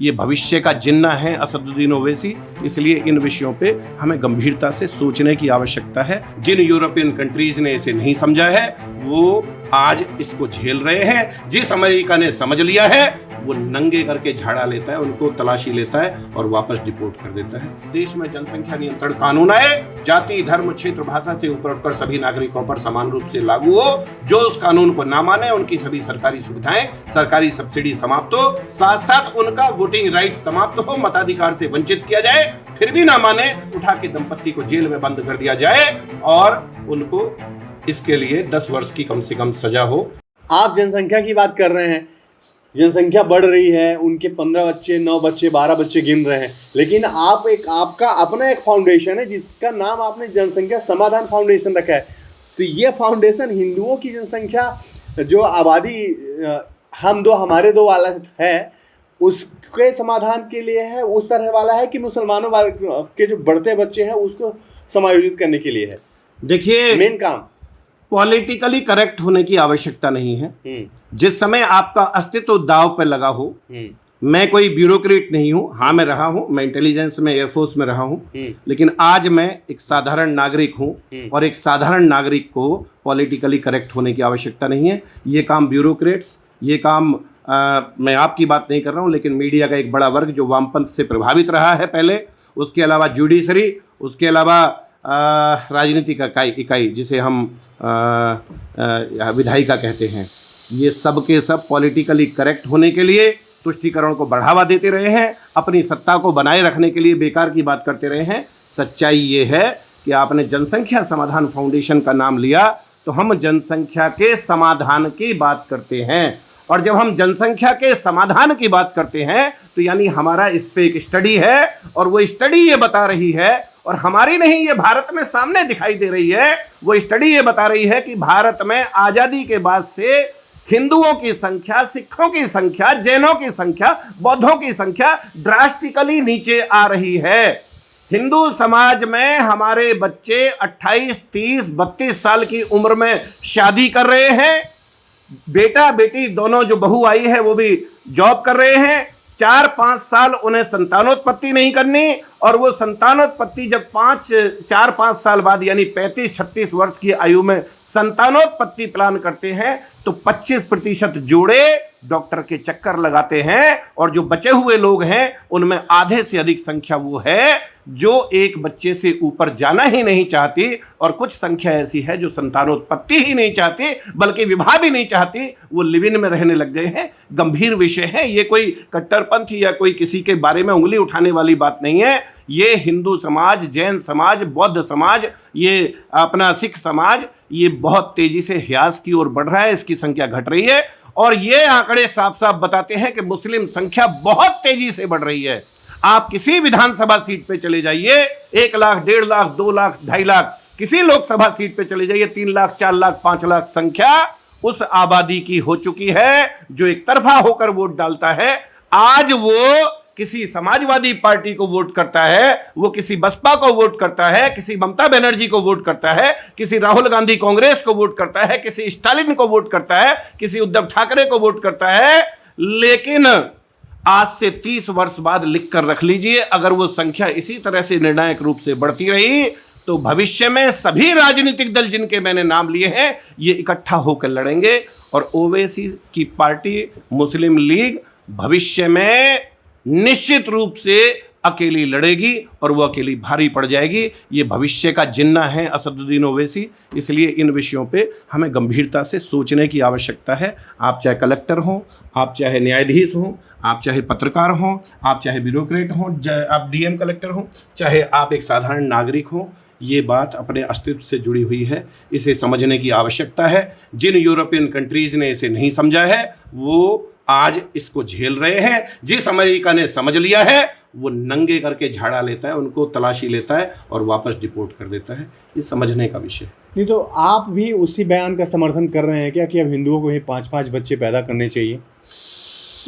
ये भविष्य का जिन्ना है असदुद्दीन ओवैसी। इसलिए इन विषयों पे हमें गंभीरता से सोचने की आवश्यकता है। जिन यूरोपियन कंट्रीज ने इसे नहीं समझा है वो आज इसको झेल रहे हैं। जिस अमेरिका ने समझ लिया है वो नंगे करके झाड़ा लेता है, उनको तलाशी लेता है और वापस डिपोर्ट कर देता है। देश में जनसंख्या नियंत्रण कानून आए, जाति धर्म क्षेत्र भाषा से ऊपर उठकर सभी नागरिकों पर समान रूप से लागू हो। जो उस कानून को ना माने उनकी सभी सरकारी सुविधाएं, सरकारी सब्सिडी समाप्त हो, साथ साथ उनका वोटिंग राइट समाप्त हो, मताधिकार से वंचित किया जाए। फिर भी ना माने, उठा के दंपत्ति को जेल में बंद कर दिया जाए और उनको इसके लिए 10 वर्ष की कम से कम सजा हो। आप जनसंख्या की बात कर रहे हैं, जनसंख्या बढ़ रही है, उनके 15 बच्चे 9 बच्चे 12 बच्चे गिन रहे हैं, लेकिन आपका अपना एक फाउंडेशन है जिसका नाम आपने जनसंख्या समाधान फाउंडेशन रखा है। तो ये फाउंडेशन हिंदुओं की जनसंख्या जो आबादी हम दो हमारे दो वाला है उसके समाधान के लिए है, उस तरह वाला है कि मुसलमानों वाले के जो बढ़ते बच्चे हैं उसको समायोजित करने के लिए है? देखिए, मेन काम पॉलिटिकली करेक्ट होने की आवश्यकता नहीं है। जिस समय आपका अस्तित्व दांव पर लगा हो, मैं कोई ब्यूरोक्रेट नहीं हूं, हाँ मैं रहा हूं, मैं इंटेलिजेंस में एयरफोर्स में रहा हूं, लेकिन आज मैं एक साधारण नागरिक हूं और एक साधारण नागरिक को पॉलिटिकली करेक्ट होने की आवश्यकता नहीं है। ये काम ब्यूरोक्रेट्स, ये काम मैं आपकी बात नहीं कर रहा हूं, लेकिन मीडिया का एक बड़ा वर्ग जो वामपंथ से प्रभावित रहा है पहले, उसके अलावा जुडिशरी, उसके अलावा राजनीतिक इकाई जिसे हम विधायिका कहते हैं, ये सब के सब पॉलिटिकली करेक्ट होने के लिए तुष्टीकरण को बढ़ावा देते रहे हैं, अपनी सत्ता को बनाए रखने के लिए बेकार की बात करते रहे हैं। सच्चाई ये है कि आपने जनसंख्या समाधान फाउंडेशन का नाम लिया तो हम जनसंख्या के समाधान की बात करते हैं, और जब हम जनसंख्या के समाधान की बात करते हैं तो यानी हमारा इस पे एक स्टडी है और वो स्टडी ये बता रही है, और हमारी नहीं, ये भारत में सामने दिखाई दे रही है, वो स्टडी ये बता रही है कि भारत में आज़ादी के बाद से हिंदुओं की संख्या, सिखों की संख्या, जैनों की संख्या, बौद्धों की संख्या ड्रास्टिकली नीचे आ रही है। हिंदू समाज में हमारे बच्चे 28, 30, 32 साल की उम्र में शादी कर रहे हैं। बेटा बेटी दोनों जो बहू आई है वो भी जॉब कर रहे हैं। 4-5 साल उन्हें संतानोत्पत्ति नहीं करनी, और वो संतानोत्पत्ति जब 4-5 साल बाद यानी 35-36 वर्ष की आयु में संतानोत्पत्ति प्लान करते हैं तो 25% जोड़े डॉक्टर के चक्कर लगाते हैं, और जो बचे हुए लोग हैं उनमें आधे से अधिक संख्या वो है जो एक बच्चे से ऊपर जाना ही नहीं चाहती, और कुछ संख्या ऐसी है जो संतानोत्पत्ति ही नहीं चाहती बल्कि विवाह भी नहीं चाहती, वो लिव इन में रहने लग गए हैं। गंभीर विषय है ये, कोई कट्टरपंथी या कोई किसी के बारे में उंगली उठाने वाली बात नहीं है। ये हिंदू समाज, जैन समाज, बौद्ध समाज, ये अपना सिख समाज, ये बहुत तेजी से ह्रास की ओर बढ़ रहा है, इसकी संख्या घट रही है, और ये आंकड़े साफ साफ बताते हैं कि मुस्लिम संख्या बहुत तेजी से बढ़ रही है। आप किसी विधानसभा सीट पे चले जाइए, 1 लाख, 1.5 लाख, 2 लाख, 2.5 लाख, किसी लोकसभा सीट पे चले जाइए, 3 लाख, 4 लाख, 5 लाख संख्या उस आबादी की हो चुकी है जो एक तरफा होकर वोट डालता है। आज वो किसी समाजवादी पार्टी को वोट करता है, वो किसी बसपा को वोट करता है, किसी ममता बनर्जी को वोट करता है, किसी राहुल गांधी कांग्रेस को वोट करता है, किसी स्टालिन को वोट करता है, किसी उद्धव ठाकरे को वोट करता है। लेकिन आज से 30 वर्ष बाद लिख कर रख लीजिए, अगर वो संख्या इसी तरह से निर्णायक रूप से बढ़ती रही तो भविष्य में सभी राजनीतिक दल जिनके मैंने नाम लिए हैं ये इकट्ठा होकर लड़ेंगे, और ओवैसी की पार्टी मुस्लिम लीग भविष्य में निश्चित रूप से अकेली लड़ेगी और वो अकेली भारी पड़ जाएगी। ये भविष्य का जिन्ना है असदुद्दीन ओवैसी। इसलिए इन विषयों पे हमें गंभीरता से सोचने की आवश्यकता है। आप चाहे कलेक्टर हों, आप चाहे न्यायाधीश हों, आप चाहे पत्रकार हों, आप चाहे ब्यूरोक्रेट हों, आप डीएम कलेक्टर हों, चाहे आप एक साधारण नागरिक हों, ये बात अपने अस्तित्व से जुड़ी हुई है। इसे समझने की आवश्यकता है। जिन यूरोपियन कंट्रीज़ ने इसे नहीं समझा है वो आज इसको झेल रहे हैं। जिस अमेरिका ने समझ लिया है वो नंगे करके झाड़ा लेता है, उनको तलाशी लेता है और वापस डिपोर्ट कर देता है। ये समझने का विषय नहीं। तो आप भी उसी बयान का समर्थन कर रहे हैं क्या कि अब हिंदुओं को ही 5-5 बच्चे पैदा करने चाहिए?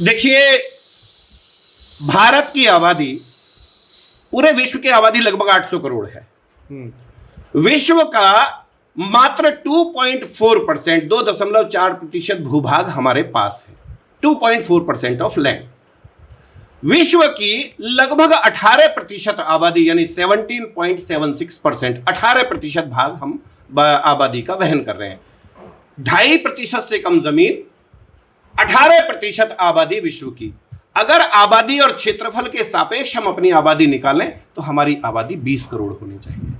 देखिए, भारत की आबादी, पूरे विश्व की आबादी लगभग 800 करोड़ है। विश्व का मात्र 2.4%, 2.4% भूभाग हमारे पास है, 2.4% ऑफ लैंड। विश्व की लगभग 18% आबादी यानी 17.76%, 18% भाग हम आबादी का वहन कर रहे हैं। 2.5% से कम जमीन, 18% आबादी विश्व की। अगर आबादी और क्षेत्रफल के सापेक्ष हम अपनी आबादी निकालें तो हमारी आबादी 20 करोड़ होनी चाहिए।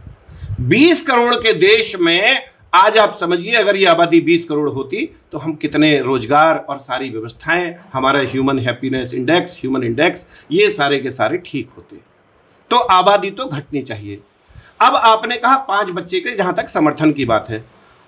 20 करोड़ के देश में आज आप समझिए अगर ये आबादी 20 करोड़ होती तो हम कितने रोजगार और सारी व्यवस्थाएं, हमारा human happiness index, human index, ये सारे के सारे ठीक होते। तो आबादी तो घटनी चाहिए। अब आपने कहा 5 बच्चे के, जहां तक समर्थन की बात है,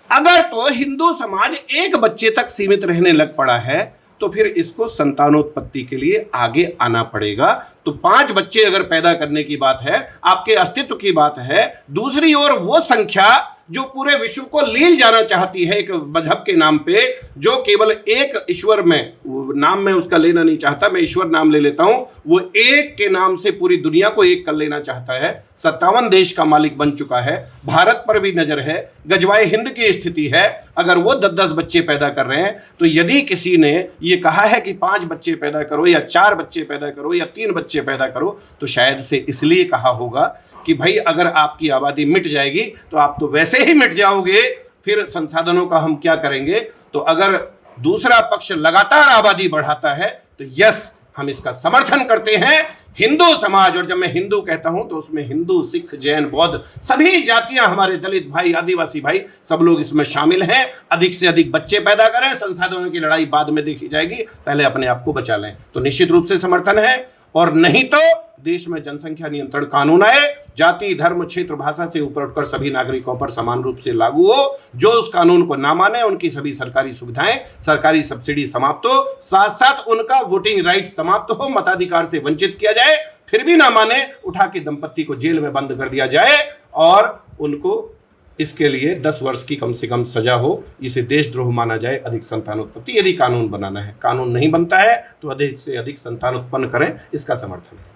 अगर तो हिंदू समाज 1 बच्चे तक सीमित रहने लग पड़ा है तो फिर इसको संतानोत्पत्ति के लिए आगे आना पड़ेगा। तो 5 बच्चे अगर पैदा करने की बात है, आपके अस्तित्व की बात है, दूसरी ओर वो संख्या जो पूरे विश्व को लील जाना चाहती है एक मजहब के नाम पे, जो केवल एक ईश्वर में, नाम में उसका लेना नहीं चाहता, मैं ईश्वर नाम ले लेता हूं, वो एक के नाम से पूरी दुनिया को एक कर लेना चाहता है। 57 देश का मालिक बन चुका है, भारत पर भी नजर है, गजवाए हिंद की स्थिति है। अगर वो 10-10 बच्चे पैदा कर रहे हैं तो यदि किसी ने ये कहा है कि 5 बच्चे पैदा करो या 4 बच्चे पैदा करो या 3 बच्चे पैदा करो, तो शायद से इसलिए कहा होगा कि भाई अगर आपकी आबादी मिट जाएगी तो आप तो वैसे ही मिट जाओगे, फिर संसाधनों का हम क्या करेंगे। तो अगर दूसरा पक्ष लगातार आबादी बढ़ाता है तो यस, हम इसका समर्थन करते हैं। हिंदू समाज, और जब मैं हिंदू कहता हूं तो उसमें हिंदू, सिख, जैन, बौद्ध, सभी जातियां, हमारे दलित भाई, आदिवासी भाई, सब लोग इसमें शामिल हैं। अधिक से अधिक बच्चे पैदा करें, संसाधनों की लड़ाई बाद में देखी जाएगी, पहले अपने आप को बचा लें। तो निश्चित रूप से समर्थन है। और नहीं तो देश में जनसंख्या नियंत्रण कानून आए, जाति, धर्म, क्षेत्र, भाषा से ऊपर उठकर सभी नागरिकों पर समान रूप से लागू हो। जो उस कानून को ना माने उनकी सभी सरकारी सुविधाएं, सरकारी सब्सिडी समाप्त हो, साथ साथ उनका वोटिंग राइट समाप्त हो, मताधिकार से वंचित किया जाए। फिर भी ना माने, उठा के दंपत्ति को जेल में बंद कर दिया जाए और उनको इसके लिए 10 वर्ष की कम से कम सजा हो। इसे देशद्रोह माना जाए अधिक संतानोत्पत्ति, यदि कानून बनाना है। कानून नहीं बनता है तो अधिक से अधिक संतान उत्पन्न करें, इसका समर्थन है।